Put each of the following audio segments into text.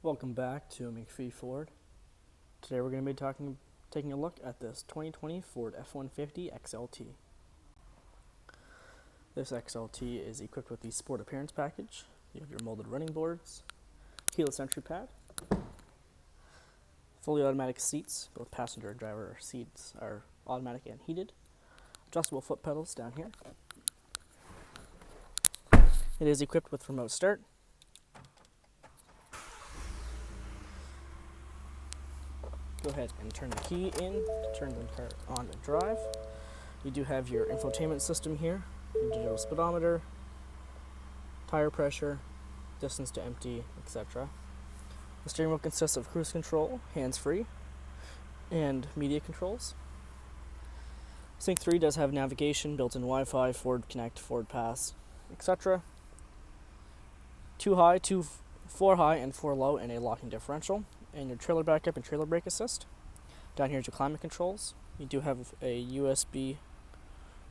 Welcome back to MacPhee Ford. Today we're going to be taking a look at this 2020 Ford F-150 XLT. This XLT is equipped with the Sport Appearance Package. You have your molded running boards, keyless entry pad, fully automatic seats. Both passenger and driver seats are automatic and heated. Adjustable foot pedals down here. It is equipped with remote start. Go ahead and turn the key in to turn the car on to drive. You do have your infotainment system here, your digital speedometer, tire pressure, distance to empty, etc. The steering wheel consists of cruise control, hands-free, and media controls. Sync 3 does have navigation, built-in Wi-Fi, Ford Connect, Ford Pass, etc. 4 high and 4 low, and a locking differential. And your trailer backup and trailer brake assist. Down here is your climate controls. You do have a USB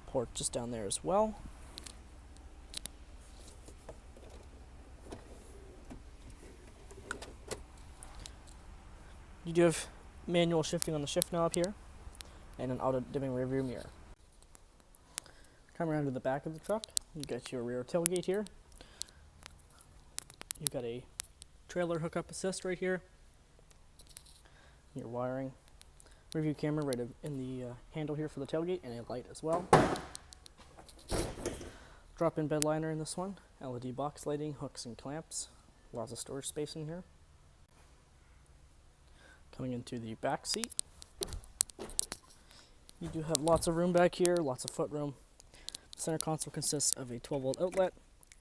port just down there as well. You do have manual shifting on the shift knob here, and an auto dimming rear view mirror. Come around to the back of the truck. You got your rear tailgate here. You've got a trailer hookup assist right here. Your wiring, review camera right in the handle here for the tailgate, and a light as well. Drop-in bed liner in this one, LED box lighting, hooks and clamps, lots of storage space in here. Coming into the back seat, you do have lots of room back here, lots of foot-room. The center console consists of a 12-volt outlet,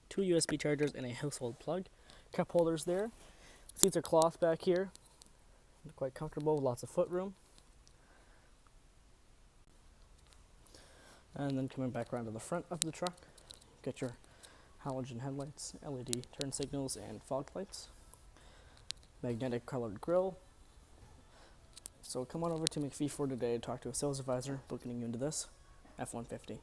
2 USB chargers, and a household plug. Cup holders there. Seats are cloth back here. They're quite comfortable with lots of foot room. And then coming back around to the front of the truck, you get your halogen headlights, LED turn signals, and fog lights. Magnetic colored grille. So come on over to MacPhee Ford today to talk to a sales advisor booking you into this F-150.